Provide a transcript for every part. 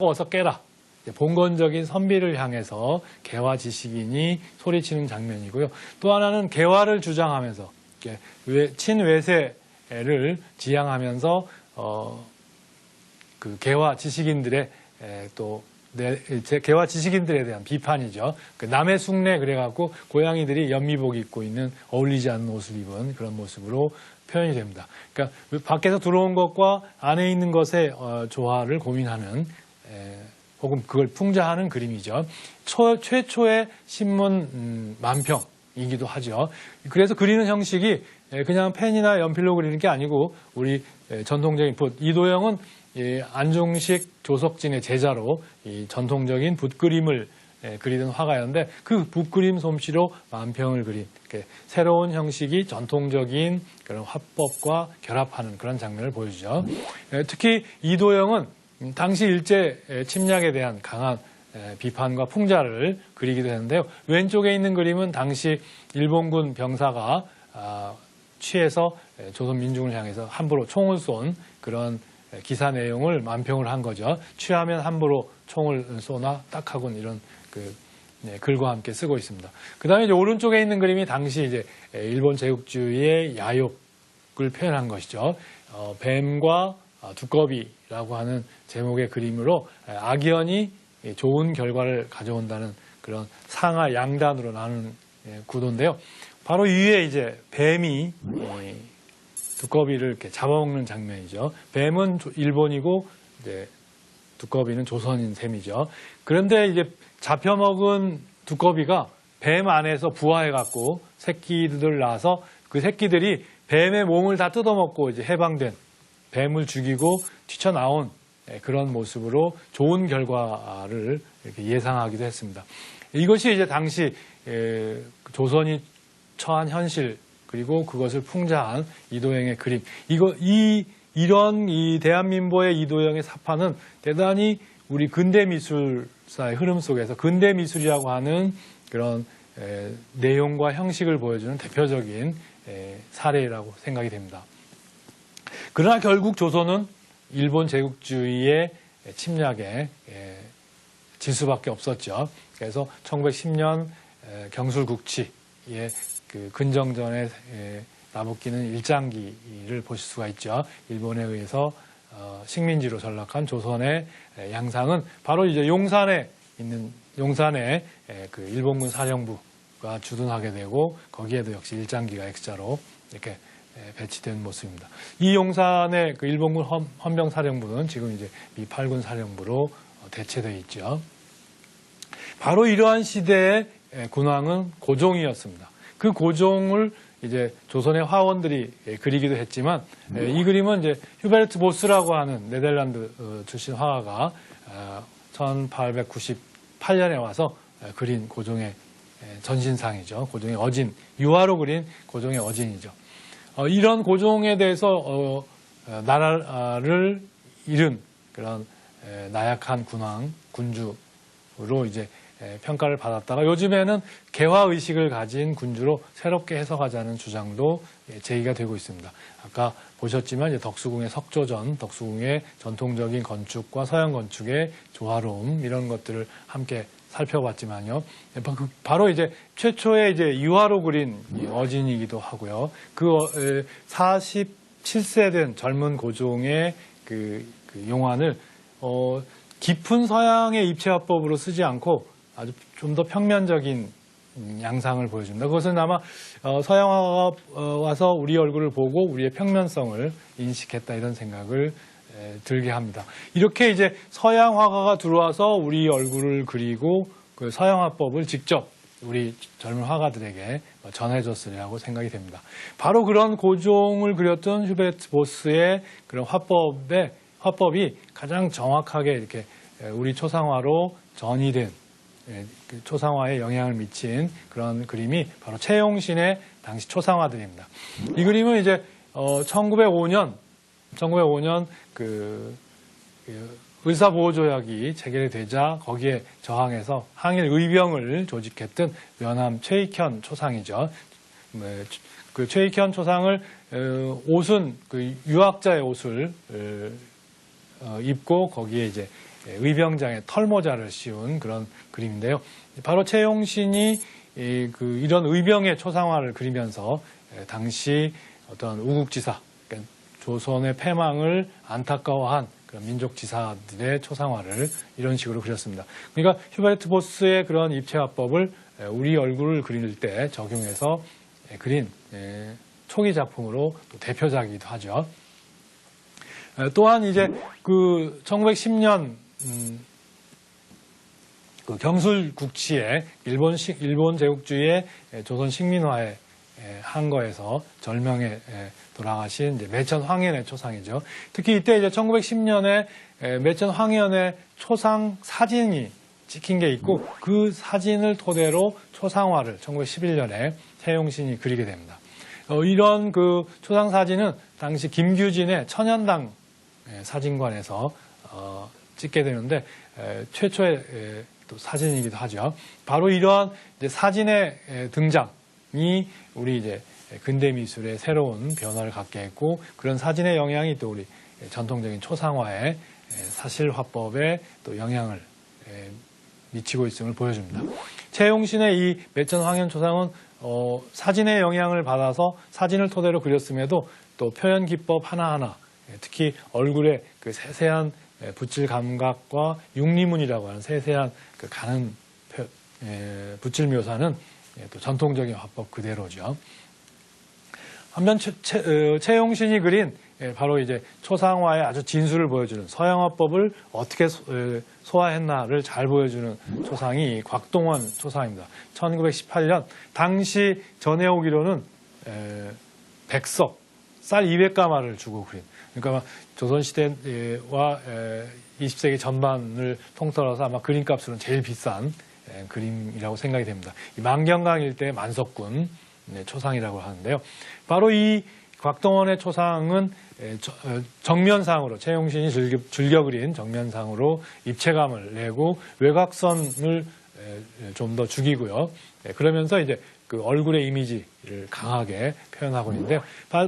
어서 깨라. 봉건적인 선비를 향해서 개화 지식인이 소리치는 장면이고요. 또 하나는 개화를 주장하면서 친외세를 지향하면서 그 개화 지식인들의 개화 지식인들에 대한 비판이죠. 그 남의 숭례 그래갖고 고양이들이 연미복 입고 있는 어울리지 않는 옷을 입은 그런 모습으로 표현이 됩니다. 그러니까 밖에서 들어온 것과 안에 있는 것의 조화를 고민하는 혹은 그걸 풍자하는 그림이죠. 최초의 신문 만평이기도 하죠. 그래서 그리는 형식이 그냥 펜이나 연필로 그리는 게 아니고 우리 전통적인 붓, 이도영은 안중식 조석진의 제자로 이 전통적인 붓그림을 그리던 화가였는데 그 붓그림 솜씨로 만평을 그린 새로운 형식이 전통적인 그런 화법과 결합하는 그런 장면을 보여주죠. 특히 이도영은 당시 일제 침략에 대한 강한 비판과 풍자를 그리기도 했는데요. 왼쪽에 있는 그림은 당시 일본군 병사가 취해서 조선 민중을 향해서 함부로 총을 쏜 그런 기사 내용을 만평을 한 거죠. 취하면 함부로 총을 쏘나 딱하군 이런 글과 함께 쓰고 있습니다. 그 다음에 이제 오른쪽에 있는 그림이 당시 이제 일본 제국주의의 야욕을 표현한 것이죠. 뱀과 두꺼비라고 하는 제목의 그림으로 악연이 좋은 결과를 가져온다는 그런 상하 양단으로 나누는 구도인데요. 바로 위에 이제 뱀이 두꺼비를 이렇게 잡아먹는 장면이죠. 뱀은 일본이고 이제 두꺼비는 조선인 셈이죠. 그런데 이제 잡혀먹은 두꺼비가 뱀 안에서 부화해갖고 새끼들 낳아서 그 새끼들이 뱀의 몸을 다 뜯어먹고 이제 해방된 뱀을 죽이고 튀쳐나온 그런 모습으로 좋은 결과를 이렇게 예상하기도 했습니다. 이것이 이제 당시 조선이 처한 현실 그리고 그것을 풍자한 이도영의 그림. 이런 대한민보의 이도영의 사파는 대단히 우리 근대 미술사의 흐름 속에서 근대 미술이라고 하는 그런 내용과 형식을 보여주는 대표적인 사례라고 생각이 됩니다. 그러나 결국 조선은 일본 제국주의의 침략에 질 수밖에 없었죠. 그래서 1910년 경술국치의 그 근정전에 나부끼는 일장기를 보실 수가 있죠. 일본에 의해서 식민지로 전락한 조선의 양상은 바로 이제 용산에 그 일본군 사령부가 주둔하게 되고 거기에도 역시 일장기가 X자로 이렇게 배치된 모습입니다. 이 용산의 그 일본군 헌병사령부는 지금 이제 미 8군 사령부로 대체되어 있죠. 바로 이러한 시대의 군왕은 고종이었습니다. 그 고종을 이제 조선의 화원들이 그리기도 했지만 이 그림은 이제 휴베르트 보스라고 하는 네덜란드 출신 화가가 1898년에 와서 그린 고종의 전신상이죠. 고종의 어진, 유화로 그린 고종의 어진이죠. 이런 고종에 대해서 나라를 잃은 그런 나약한 군왕, 군주로 이제 평가를 받았다가 요즘에는 개화의식을 가진 군주로 새롭게 해석하자는 주장도 제기가 되고 있습니다. 아까 보셨지만 이제 덕수궁의 석조전, 덕수궁의 전통적인 건축과 서양 건축의 조화로움 이런 것들을 함께 살펴봤지만요. 바로 이제 최초의 이제 유화로 그린 어진이기도 하고요. 그 47세 된 젊은 고종의 그 용안을 깊은 서양의 입체화법으로 쓰지 않고 아주 좀 더 평면적인 양상을 보여줍니다. 그것은 아마 서양 화가가 와서 우리 얼굴을 보고 우리의 평면성을 인식했다 이런 생각을 들게 합니다. 이렇게 이제 서양 화가가 들어와서 우리 얼굴을 그리고 그 서양 화법을 직접 우리 젊은 화가들에게 전해줬으리라고 생각이 됩니다. 바로 그런 고종을 그렸던 휴베르트 보스의 그런 화법이 가장 정확하게 이렇게 우리 초상화로 전이된 초상화에 영향을 미친 그런 그림이 바로 채용신의 당시 초상화들입니다. 이 그림은 이제 1905년 그 의사보호조약이 체결되자 거기에 저항해서 항일 의병을 조직했던 면함 최익현 초상이죠. 그 최익현 초상을 옷은 그 유학자의 옷을 입고 거기에 이제 의병장에 털모자를 씌운 그런 그림인데요. 바로 채용신이 이런 의병의 초상화를 그리면서 당시 어떤 우국지사, 그러니까 조선의 패망을 안타까워한 그런 민족지사들의 초상화를 이런 식으로 그렸습니다. 그러니까 휴베르트 보스의 그런 입체화법을 우리 얼굴을 그릴 때 적용해서 그린 초기 작품으로 또 대표작이기도 하죠. 또한 이제 1910년 경술 국치에 일본 제국주의의 조선 식민화에 한 거에서 절명에 돌아가신 이제 매천 황현의 초상이죠. 특히 이때 이제 1910년에 매천 황현의 초상 사진이 찍힌 게 있고 그 사진을 토대로 초상화를 1911년에 채용신이 그리게 됩니다. 이런 그 초상 사진은 당시 김규진의 천연당 사진관에서 찍게 되는데 최초의 또 사진이기도 하죠. 바로 이러한 이제 사진의 등장이 우리 이제 근대 미술의 새로운 변화를 갖게 했고 그런 사진의 영향이 또 우리 전통적인 초상화의 사실 화법에 또 영향을 미치고 있음을 보여줍니다. 채용신의 이 매천 황현 초상은 사진의 영향을 받아서 사진을 토대로 그렸음에도 또 표현 기법 하나하나 특히 얼굴의 그 세세한 붓질 감각과 육리문이라고 하는 세세한 그 가는 붓질 묘사는 또 전통적인 화법 그대로죠. 한편 채용신이 그린 바로 이제 초상화의 아주 진수를 보여주는 서양화법을 어떻게 소화했나를 잘 보여주는 초상이 곽동원 초상입니다. 1918년 당시 전해오기로는 백석, 쌀 200가마를 주고 그린 그러니까 조선시대와 20세기 전반을 통틀어서 아마 그림값으로는 제일 비싼 그림이라고 생각이 됩니다. 이 만경강 일대의 만석군 초상이라고 하는데요. 바로 이 곽동원의 초상은 정면상으로 채용신이 즐겨 그린 정면상으로 입체감을 내고 외곽선을 좀 더 죽이고요. 그러면서 이제 그 얼굴의 이미지를 강하게 표현하고 있는데요.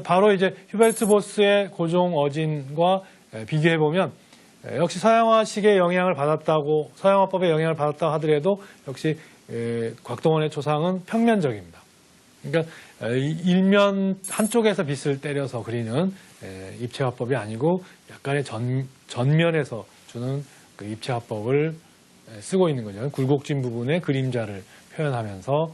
바로 이제 휴베르트 보스의 고종 어진과 비교해 보면 역시 서양화식의 영향을 받았다고 서양화법의 영향을 받았다고 하더라도 역시 곽동원의 초상은 평면적입니다. 그러니까 일면 한쪽에서 빛을 때려서 그리는 입체화법이 아니고 약간의 전면에서 주는 그 입체화법을 쓰고 있는 거죠. 굴곡진 부분의 그림자를 표현하면서